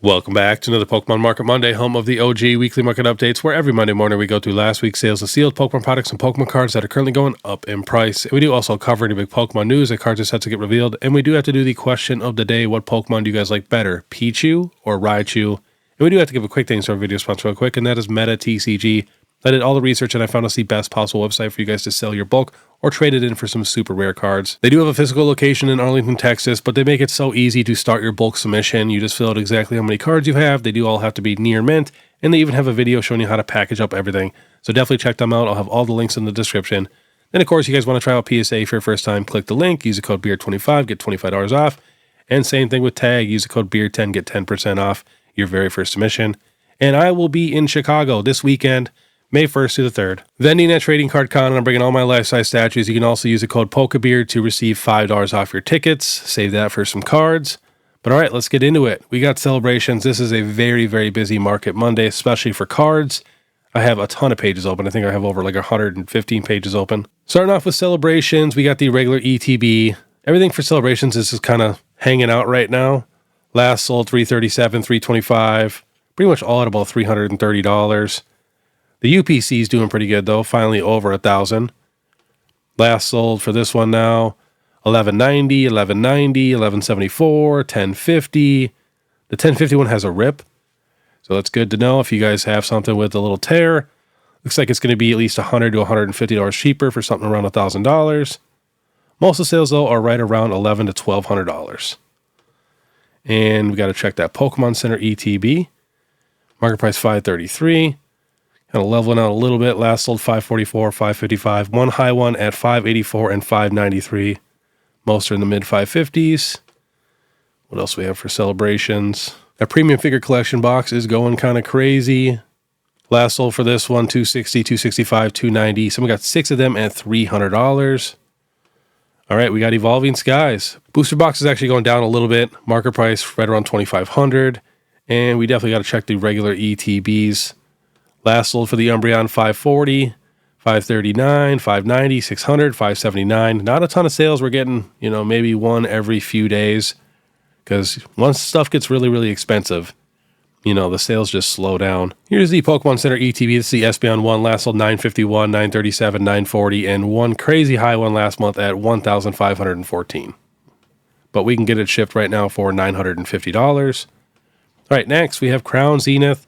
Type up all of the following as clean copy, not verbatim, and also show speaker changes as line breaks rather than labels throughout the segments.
Welcome back to another Pokemon Market Monday, home of the OG weekly market updates, where every Monday morning we go through last week's sales of sealed Pokemon products and Pokemon cards that are currently going up in price. And we do also cover any big Pokemon news that cards are set to get revealed. And we do have to do the question of the day: what Pokemon do you guys like better, Pichu or Raichu? And we do have to give a quick thanks to our video sponsor real quick, and that is Metatcg. I did all the research and I found us the best possible website for you guys to sell your bulk or trade it in for some super rare cards. They do have a physical location in Arlington, Texas, but they make it so easy to start your bulk submission. You just fill out exactly how many cards you have. They do all have to be near mint, and they even have a video showing you how to package up everything. So definitely check them out. I'll have all the links in the description. And of course, you guys want to try out PSA for your first time, click the link, use the code BEARD25, get $25 off. And same thing with tag, use the code BEARD10, get 10% off your very first submission. And I will be in Chicago this weekend, May 1st to the 3rd. Vending at Trading Card Con, and I'm bringing all my life-size statues. You can also use the code PokeBeard to receive $5 off your tickets. Save that for some cards. But all right, let's get into it. We got celebrations. This is a very, very busy Market Monday, especially for cards. I have a ton of pages open. I think I have over like 115 pages open. Starting off with celebrations, we got the regular ETB. Everything for celebrations is just kind of hanging out right now. Last sold $337, $325. Pretty much all at about $330. The UPC is doing pretty good though, finally over 1,000. Last sold for this one now, $11.90, $11.90, $11.74, $10.50. The $10.50 one has a rip, so that's good to know if you guys have something with a little tear. Looks like it's going to be at least $100 to $150 cheaper for something around $1,000. Most of the sales though are right around $1,100 to $1,200. And we got to check that Pokemon Center ETB. Market price $533. Kind of leveling out a little bit. Last sold $544, $555. One high one at $584 and $593. Most are in the mid $550s. What else we have for celebrations? That premium figure collection box is going kind of crazy. Last sold for this one $260, $265, $290. So we got 6 of them at $300. All right, we got Evolving Skies. Booster box is actually going down a little bit. Market price right around $2,500. And we definitely got to check the regular ETBs. Last sold for the Umbreon $540, $539, $590, $600, $579. Not a ton of sales. We're getting, maybe one every few days. Because once stuff gets really, really expensive, the sales just slow down. Here's the Pokemon Center ETB. This is the Espeon one. Last sold $951, $937, $940, and one crazy high one last month at $1,514. But we can get it shipped right now for $950. All right, next we have Crown Zenith,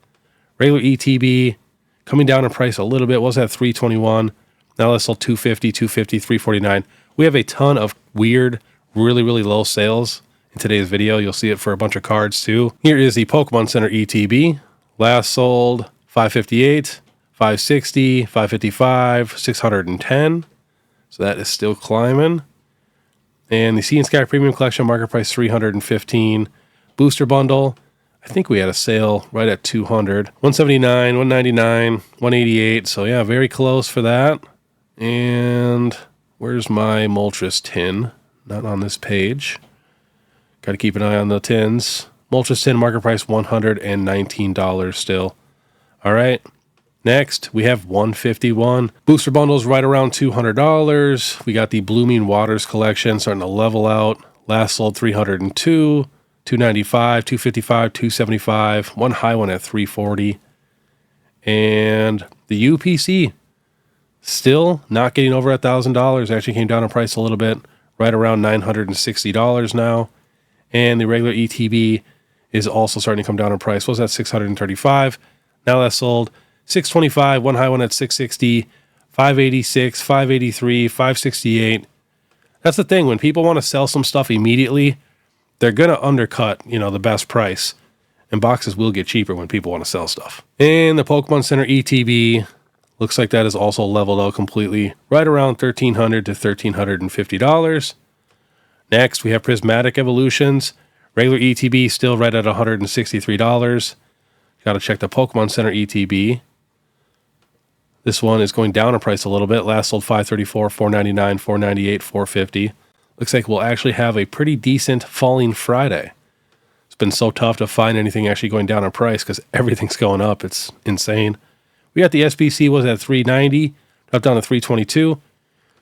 regular ETB. Coming down in price a little bit. Was at $321. Now that's sold $250, $250, $349. We have a ton of weird, really, really low sales in today's video. You'll see it for a bunch of cards too. Here is the Pokemon Center ETB. Last sold $558, $560, $555, $610. So that is still climbing. And the Sea and Sky Premium Collection, market price $315. Booster bundle. I think we had a sale right at $200. $179, $199, $188. So yeah, very close for that. And where's my Moltres tin? Not on this page. Got to keep an eye on the tins. Moltres tin, market price $119 still. All right. Next, we have 151. Booster bundles right around $200. We got the Blooming Waters collection starting to level out. Last sold $302. $295, $255, $275, one high one at $340. And the UPC still not getting over $1,000. Actually came down in price a little bit, right around $960 now. And the regular ETB is also starting to come down in price. Was at $635. Now that's sold $625, one high one at $660, $586, $583, $568. That's the thing. When people want to sell some stuff immediately, they're going to undercut, the best price. And boxes will get cheaper when people want to sell stuff. And the Pokemon Center ETB looks like that is also leveled out completely. Right around $1,300 to $1,350. Next, we have Prismatic Evolutions. Regular ETB still right at $163. Got to check the Pokemon Center ETB. This one is going down in price a little bit. Last sold $534, $499, $498, $450. Looks like we'll actually have a pretty decent falling Friday. It's been so tough to find anything actually going down in price because everything's going up. It's insane. We got the SBC was at $390, up down to $322.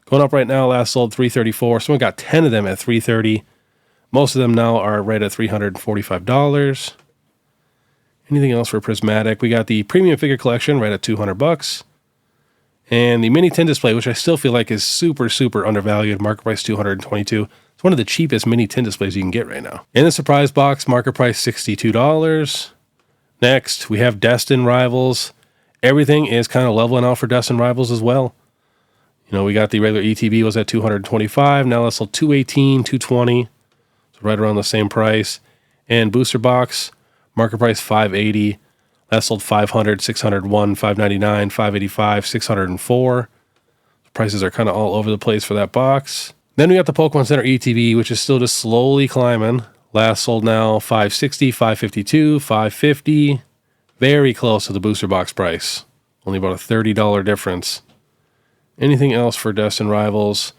Going up right now, last sold $334. So we got 10 of them at $330. Most of them now are right at $345. Anything else for Prismatic? We got the premium figure collection right at $200. And the mini tin display, which I still feel like is super, super undervalued. Market price $222. It's one of the cheapest mini tin displays you can get right now. In the surprise box, market price $62. Next, we have Destined Rivals. Everything is kind of leveling out for Destined Rivals as well. You know, we got the regular ETB was at $225. Now that's sold $218, $220. So right around the same price. And booster box, market price $580. That sold $500, $601, $599, $585, $604. Prices are kind of all over the place for that box. Then we got the Pokemon Center ETB, which is still just slowly climbing. Last sold now $560, $552, $550. Very close to the booster box price. Only about a $30 difference. Anything else for Destined Rivals?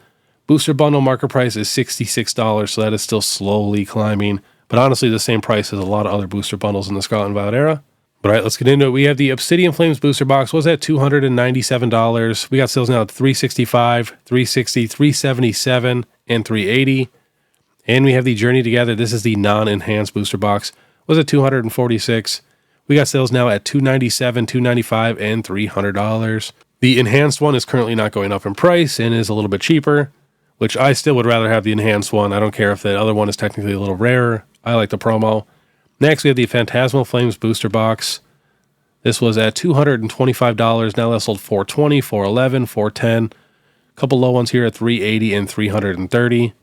Booster bundle market price is $66, so that is still slowly climbing. But honestly, the same price as a lot of other booster bundles in the Scarlet and Violet era. But all right, let's get into it. We have the Obsidian Flames booster box was at $297. We got sales now at $365, $360, $377, and $380. And we have the Journey Together. This is the non-enhanced booster box. Was at $246. We got sales now at $297, $295, and $300. The enhanced one is currently not going up in price and is a little bit cheaper, which I still would rather have the enhanced one. I don't care if the other one is technically a little rarer. I like the promo. Next, we have the Phantasmal Flames booster box. This was at $225. Now that's sold $420, $411, $410. A couple low ones here at $380 and $330.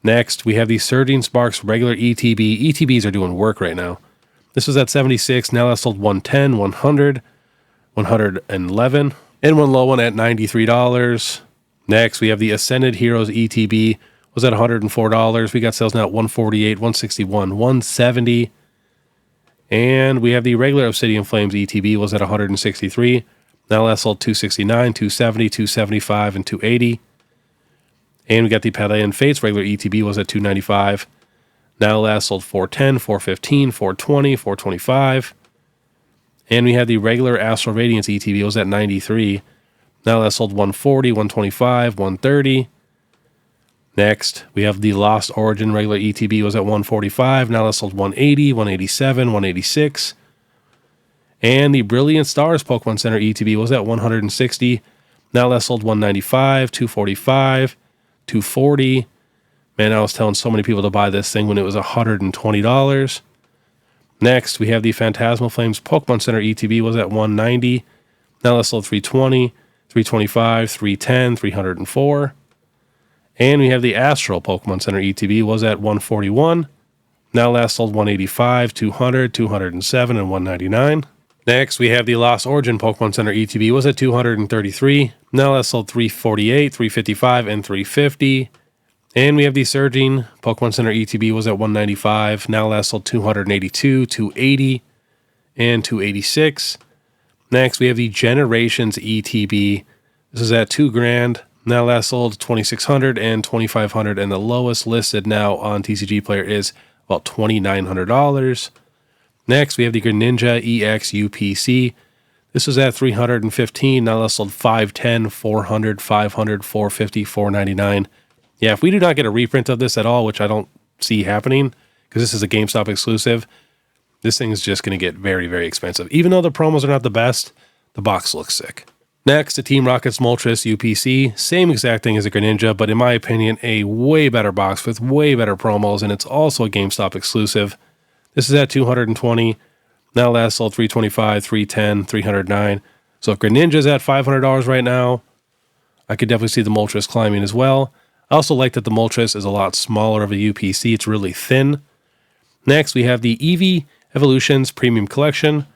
Next, we have the Surging Sparks regular ETB. ETBs are doing work right now. This was at $76. Now that's sold $110, $100, $111. And one low one at $93. Next, we have the Ascended Heroes ETB. Was at $104. We got sales now at $148, $161, $170. And we have the regular Obsidian Flames ETB was at $163. Now that's sold $269, $270, $275, and $280. And we got the Palaeon Fates regular ETB was at $295. Now last sold $410, $415, $420, $425. And we had the regular Astral Radiance ETB was at $93. Now that sold $140, $125, $130. Next, we have the Lost Origin regular ETB was at $145. Now that sold $180, $187, $186. And the Brilliant Stars Pokemon Center ETB was at $160. Now that sold $195, $245, $240. Man, I was telling so many people to buy this thing when it was $120. Next, we have the Phantasmal Flames Pokemon Center ETB was at $190. Now that sold $320, $325, $310, $304. And we have the Astral Pokemon Center ETB was at $141. Now last sold $185, $200, $207, and $199. Next, we have the Lost Origin Pokemon Center ETB was at $233. Now last sold $348, $355, and $350. And we have the Surging Pokemon Center ETB was at $195. Now last sold $282, $280, and $286. Next, we have the Generations ETB. This is at $2,000. Now last sold $2,600 and $2,500, and the lowest listed now on TCG Player is about $2,900. Next, we have the Greninja EX UPC. This was at $315. Now last sold $510, $400, $500, $450, $499. Yeah, if we do not get a reprint of this at all, which I don't see happening, because this is a GameStop exclusive, this thing is just going to get very, very expensive. Even though the promos are not the best, the box looks sick. Next, the Team Rocket's Moltres UPC. Same exact thing as a Greninja, but in my opinion, a way better box with way better promos, and it's also a GameStop exclusive. This is at $220. Now last sold $325, $310, $309. So if Greninja's at $500 right now, I could definitely see the Moltres climbing as well. I also like that the Moltres is a lot smaller of a UPC. It's really thin. Next, we have the Eevee Evolutions Premium Collection.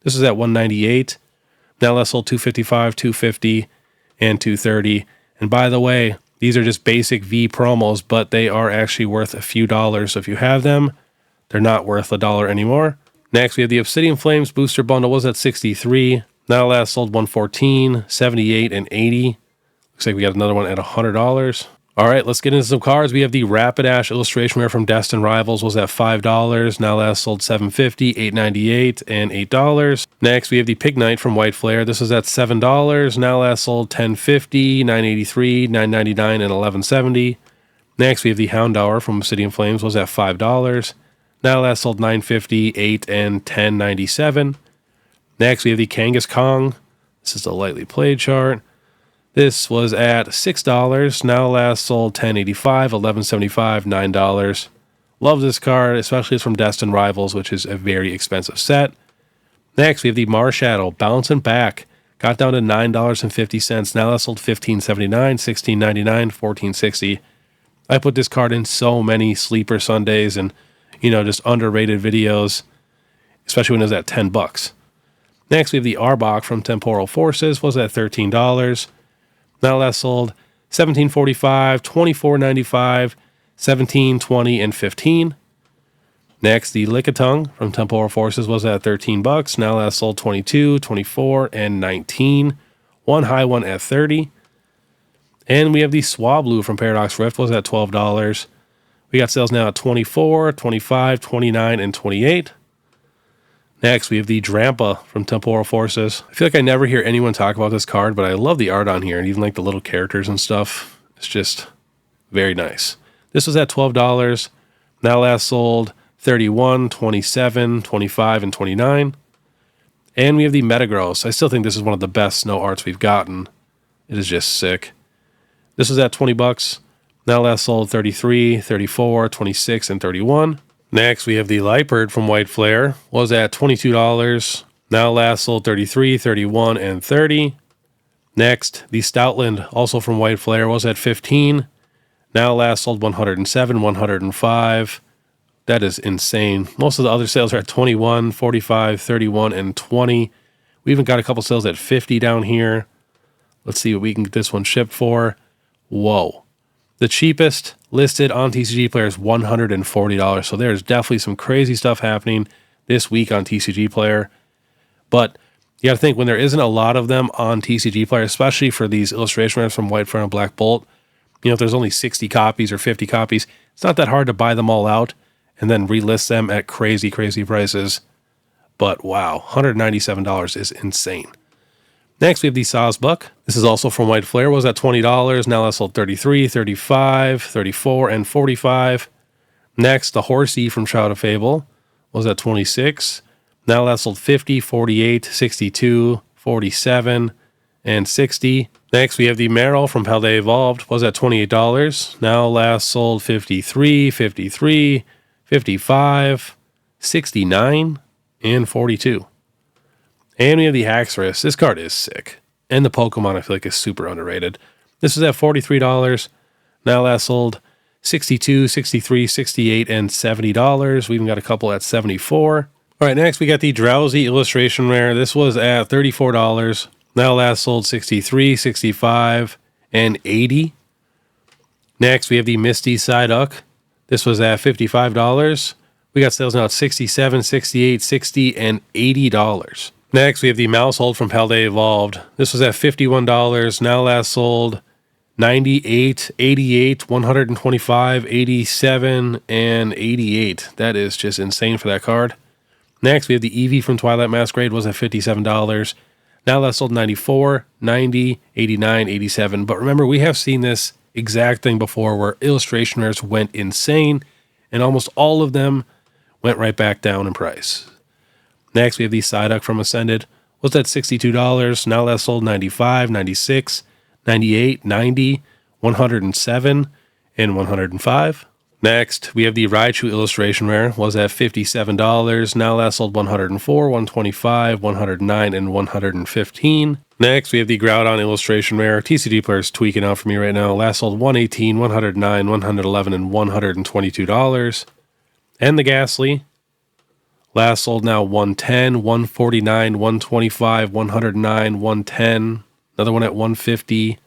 This is at $198. Now last sold $255, $250, and $230. And by the way, these are just basic V promos, but they are actually worth a few dollars. So if you have them, they're not worth $1 anymore. Next, we have the Obsidian Flames Booster Bundle was at $63. Now last sold $114, $78, and $80. Looks like we got another one at $100. All right, let's get into some cards. We have the Rapidash Illustration Rare from Destined Rivals was at $5. Now last sold $7.50, $8.98, and $8. Next, we have the Pignite from White Flare. This was at $7. Now last sold $10.50, $9.83, $9.99, and $11.70. Next, we have the Houndour from Obsidian Flames was at $5. Now last sold $9.50, $8, and $10.97. Next, we have the Kangas Kong. This is a lightly played chart. This was at $6. Now last sold $10.85, $11.75, $9. Love this card, especially it's from Destined Rivals, which is a very expensive set. Next, we have the Marshadow bouncing back. Got down to $9.50. Now last sold $15.79, $16.99, $14.60. I put this card in so many sleeper Sundays and, just underrated videos, especially when it was at $10. Next, we have the Arbok from Temporal Forces, was at $13. Now last sold $17.45, $24.95, $17, $20, and $15. Next, the Lickitung from Temporal Forces was at $13. Now last sold $22, $24, and $19. One high one at $30. And we have the Swablu from Paradox Rift was at $12. We got sales now at $24, $25, $29, and $28. Next, we have the Drampa from Temporal Forces. I feel like I never hear anyone talk about this card, but I love the art on here, and even like the little characters and stuff. It's just very nice. This was at $12. Now last sold $31, $27, $25, and $29. And we have the Metagross. I still think this is one of the best snow arts we've gotten. It is just sick. This was at $20. Now last sold $33, $34, $26, and $31. Next, we have the Lightbird from White Flare. Was at $22. Now last sold $33, $31, and $30. Next, the Stoutland, also from White Flare, was at $15. Now last sold $107, $105. That is insane. Most of the other sales are at $21, $45, $31, and $20. We even got a couple sales at $50 down here. Let's see what we can get this one shipped for. Whoa. The cheapest listed on TCG Player is $140. So there's definitely some crazy stuff happening this week on TCG Player. But you got to think, when there isn't a lot of them on TCG Player, especially for these illustration rares from White Flare and Black Bolt, if there's only 60 copies or 50 copies, it's not that hard to buy them all out and then relist them at crazy, crazy prices. But wow, $197 is insane. Next, we have the Sawsbuck. This is also from White Flare. Was at $20. Now that's sold $33, $35, $34, and $45. Next, the Horsey from Shroud of Fable was at $26. Now that's sold $50, $48, $62, $47, and $60. Next, we have the Meryl from Paldea Evolved. Was at $28. Now last sold $53, $53, $55, $69, and $42. And we have the Haxorus. This card is sick. And the Pokemon, I feel like, is super underrated. This is at $43. Now last sold $62, $63, $68, and $70. We even got a couple at $74. All right, next we got the Drowsy Illustration Rare. This was at $34. Now last sold $63, $65, and $80. Next, we have the Misty Psyduck. This was at $55. We got sales now at $67, $68, $60, and $80. Next, we have the Mousehold from Paldea Evolved. This was at $51. Now last sold $98, $88, $125, $87, and $88. That is just insane for that card. Next, we have the Eevee from Twilight Masquerade. Was at $57. Now last sold $94, $90, $89, $87. But remember, we have seen this exact thing before where illustration rares went insane, and almost all of them went right back down in price. Next, we have the Psyduck from Ascended. Was at $62. Now last sold $95, $96, $98, $90, $107, and $105. Next, we have the Raichu Illustration Rare. Was at $57. Now last sold $104, $125, $109, and $115. Next, we have the Groudon Illustration Rare. TCG Player's tweaking out for me right now. Last sold $118, $109, $111, and $122. And the Ghastly. Last sold now $110, $149, $125, $109, $110. Another one at $150.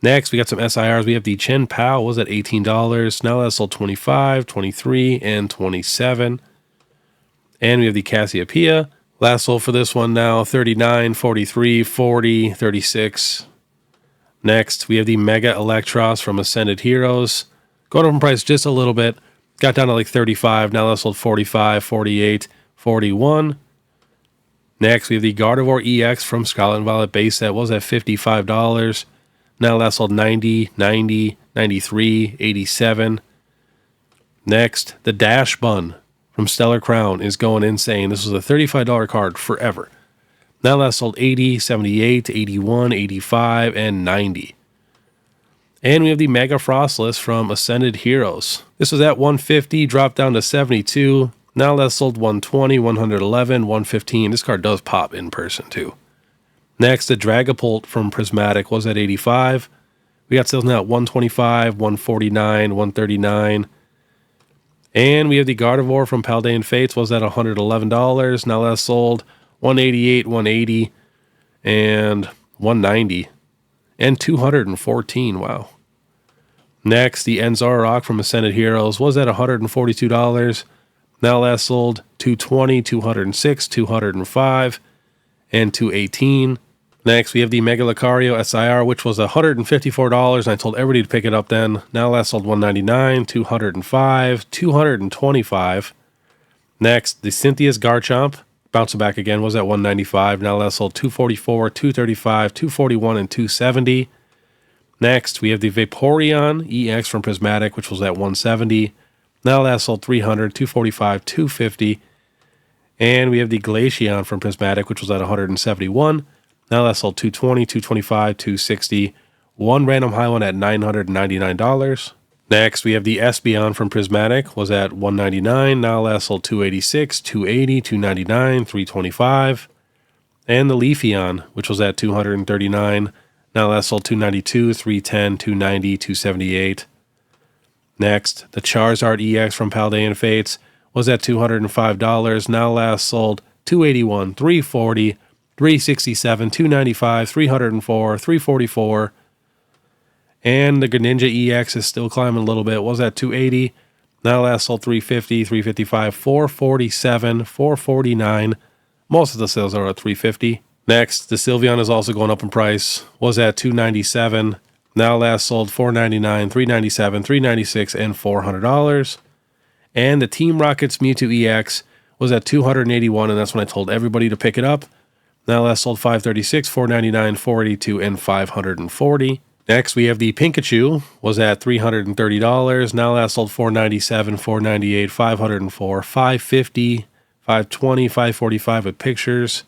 Next, we got some SIRs. We have the Chen Pao. Was at $18. Now last sold $25, $23, and $27. And we have the Cassiopeia. Last sold for this one now $39, $43, $40, $36. Next, we have the Mega Electros from Ascended Heroes. Going up in price just a little bit. Got down to like $35. Now last sold $45, $48, $41. Next, we have the Gardevoir EX from Scarlet and Violet base set. Was at $55. Now last sold $90, $90, $93, $87. Next, the Dash Bun from Stellar Crown is going insane. This was a $35 card forever. Now that's sold 80, 78, 81, 85, and 90. And we have the Mega Frostless from Ascended Heroes. This was at 150, dropped down to 72. Now that's sold 120, 111, 115. This card does pop in person too. Next, the Dragapult from Prismatic was at 85. We got sales now at 125, 149, 139. And we have the Gardevoir from Paldean Fates was at $111. Now that's sold 188, 180, and 190. And 214, wow. Next, the Enzarok from Ascended Heroes was at $142. Now that's sold 220, 206, 205, and 218. Next, we have the Mega Lucario SIR, which was $154, and I told everybody to pick it up then. Now that's sold 199, 205, 225. Next, the Cynthia's Garchomp, bouncing back again, was at 195. Now that's sold 244, 235, 241, and 270. Next, we have the Vaporeon EX from Prismatic, which was at 170. Now that's sold 300, 245, 250. And we have the Glaceon from Prismatic, which was at 171. Now that's sold 220, 225, 260. One random high one at $999. Next, we have the Espeon from Prismatic, was at 199. Now that's sold 286, 280, 299, 325. And the Leafeon, which was at 239. Now that's sold 292, 310, 290, 278. Next, the Charizard EX from Paldean Fates was at $205. Now last sold 281, 340, 367, 295, 304, 344. And the Greninja EX is still climbing a little bit. Was at 280. Now last sold 350, 355, 447, 449. Most of the sales are at 350. Next, the Sylveon is also going up in price. Was at 297. Now last sold 499, 397, 396, and $400. And the Team Rockets Mewtwo EX was at 281, and that's when I told everybody to pick it up. Now last sold 536, 499, 482, and 540. Next, we have the Pikachu, was at $330. Now last sold 497, 498, 504, 550, 520, 545 with pictures.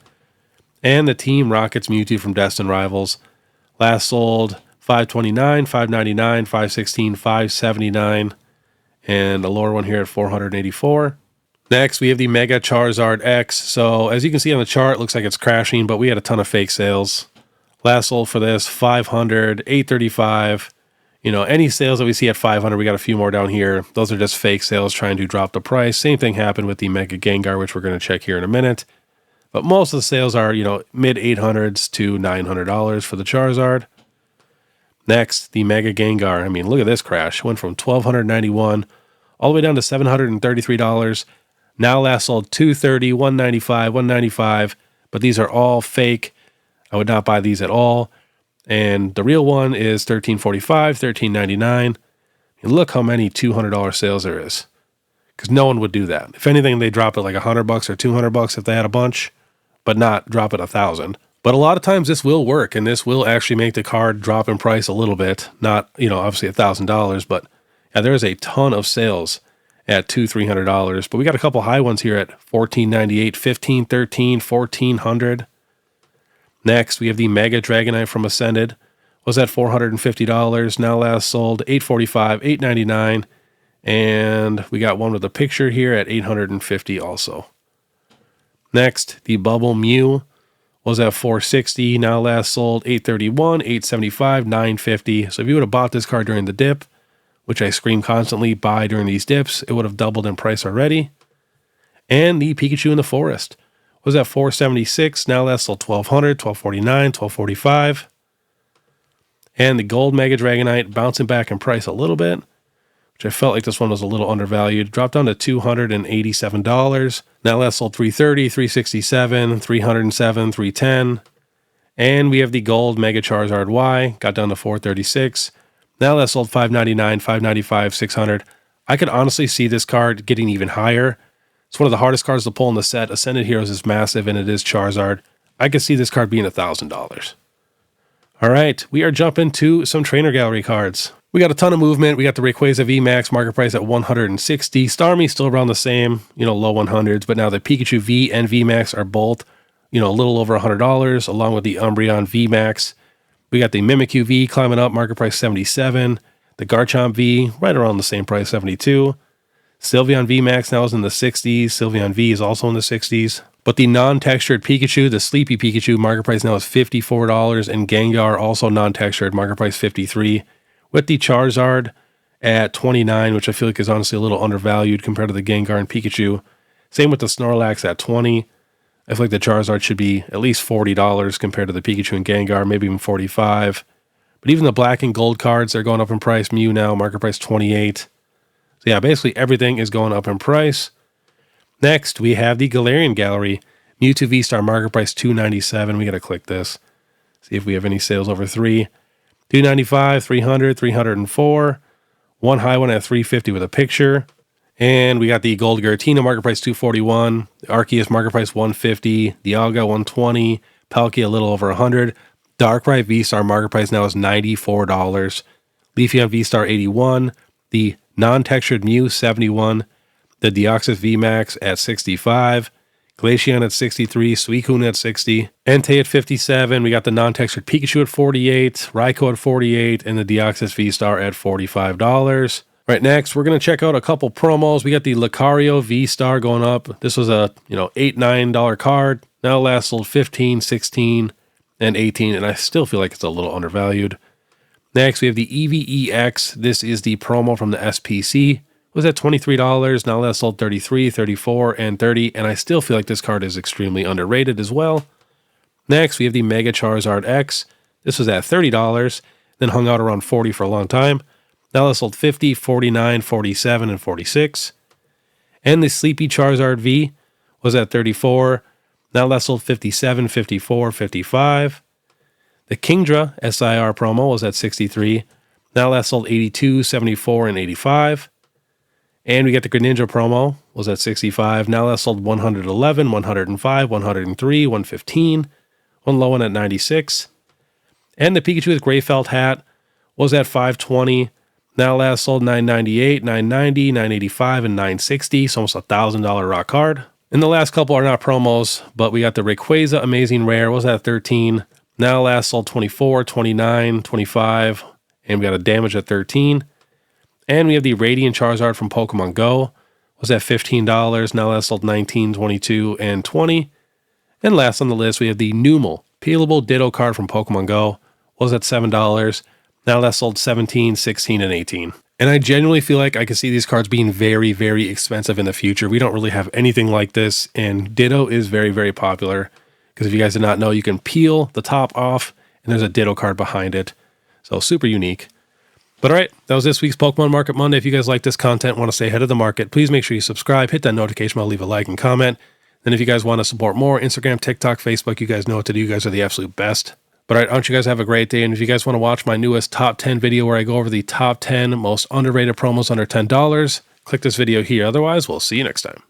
And the Team Rockets Mewtwo from Destined Rivals. Last sold 529, 599, 516, 579. And the lower one here at 484. Next, we have the Mega Charizard X. So as you can see on the chart, it looks like it's crashing, but we had a ton of fake sales. Last sold for this 500, 835. You know, any sales that we see at 500, we got a few more down here. Those are just fake sales trying to drop the price. Same thing happened with the Mega Gengar, which we're going to check here in a minute. But most of the sales are, you know, mid 800s to $900 for the Charizard. Next, the Mega Gengar. I mean, look at this crash. Went from $1,291 all the way down to $733. Now last sold $230, $195, $195. But these are all fake. I would not buy these at all. And the real one is $1345, $1399. And look how many $200 sales there is. Because no one would do that. If anything, they drop it like $100 or $200 if they had a bunch, but not drop it $1,000. But a lot of times this will work, and this will actually make the card drop in price a little bit. Not, you know, obviously $1,000, but yeah, there is a ton of sales at $200, $300. But we got a couple high ones here at $1498, $15, $13, $1,400. Next, we have the Mega Dragonite from Ascended. Was at $450. Now last sold $845, $899. And we got one with a picture here at $850 also. Next, the Bubble Mew was at $460. Now last sold $831, $875, $950. So if you would have bought this card during the dip, which I scream constantly, buy during these dips, it would have doubled in price already. And the Pikachu in the Forest was at $476. Now last sold $1,200, $1,249, $1,245. And the Gold Mega Dragonite bouncing back in price a little bit, which I felt like this one was a little undervalued. Dropped down to $287. Now last sold $330, $367, $307, $310. And we have the Gold Mega Charizard Y. Got down to $436. Now last sold $599, $595, $600. I could honestly see this card getting even higher. It's one of the hardest cards to pull in the set. Ascended Heroes is massive, and it is Charizard. I could see this card being $1,000. All right, we are jumping to some Trainer Gallery cards. We got a ton of movement. We got the Rayquaza VMAX market price at 160. Starmie still around the same, low 100s, but now the Pikachu V and VMAX are both, a little over $100, along with the Umbreon VMAX. We got the Mimikyu V climbing up, market price 77. The Garchomp V, right around the same price, 72. Sylveon VMAX now is in the 60s. Sylveon V is also in the 60s. But the non-textured Pikachu, the Sleepy Pikachu, market price now is $54. And Gengar, also non-textured, market price $53. With the Charizard at $29, which I feel like is honestly a little undervalued compared to the Gengar and Pikachu. Same with the Snorlax at $20. I feel like the Charizard should be at least $40 compared to the Pikachu and Gengar, maybe even $45. But even the black and gold cards, they're going up in price. Mew now, market price $28. So yeah, basically everything is going up in price. Next, we have the Galarian Gallery. Mewtwo V-Star, market price $297. We got to click this. See if we have any sales over 3. $295, $300, $304. One high one at $350 with a picture. And we got the Gold Giratina, market price $241. The Arceus, market price $150. The Alga, $120. Palkia, a little over $100. Darkrai V-Star, market price now is $94. Leafeon V-Star, $81. The non-textured Mew, $71. The Deoxys VMAX at $65. Glaceon at $63, Suicune at $60, Entei at $57. We got the non-textured Pikachu at $48, Raikou at $48, and the Deoxys V-Star at $45. Right, next, we're going to check out a couple promos. We got the Lucario V-Star going up. This was a, $8, $9 card. Now last sold $15, $16, and $18, and I still feel like it's a little undervalued. Next, we have the EVEX. This is the promo from the SPC. Was at $23. Now that sold $33, $34, and $30, and I still feel like this card is extremely underrated as well. Next, we have the Mega Charizard X. This was at $30, then hung out around $40 for a long time. Now that sold $50, $49, $47, and $46. And the Sleepy Charizard V was at $34. Now that sold $57, $54, $55. The Kingdra SIR promo was at $63. Now that sold $82, $74, and $85. And we got the Greninja promo, was at $65. Now that sold $111, $105, $103, $115. One low one at $96. And the Pikachu with Gray Felt hat was at $520. Now last sold $998, $990, $985, and $960. So almost $1,000 rock card. And the last couple are not promos, but we got the Rayquaza Amazing Rare, was at $13. Now last sold $24, $29, $25. And we got a Damage at $13. And we have the Radiant Charizard from Pokemon Go. Was at $15. Now that sold $19, $22, and $20. And last on the list, we have the Numel Peelable Ditto card from Pokemon Go. Was at $7. Now that sold $17, $16, and $18. And I genuinely feel like I could see these cards being very, very expensive in the future. We don't really have anything like this. And Ditto is very, very popular. Because if you guys did not know, you can peel the top off and there's a Ditto card behind it. So super unique. But all right, that was this week's Pokemon Market Monday. If you guys like this content, want to stay ahead of the market, please make sure you subscribe, hit that notification bell, leave a like and comment. Then if you guys want to support more, Instagram, TikTok, Facebook, you guys know what to do. You guys are the absolute best. But all right, I want you guys to have a great day. And if you guys want to watch my newest top 10 video where I go over the top 10 most underrated promos under $10, click this video here. Otherwise, we'll see you next time.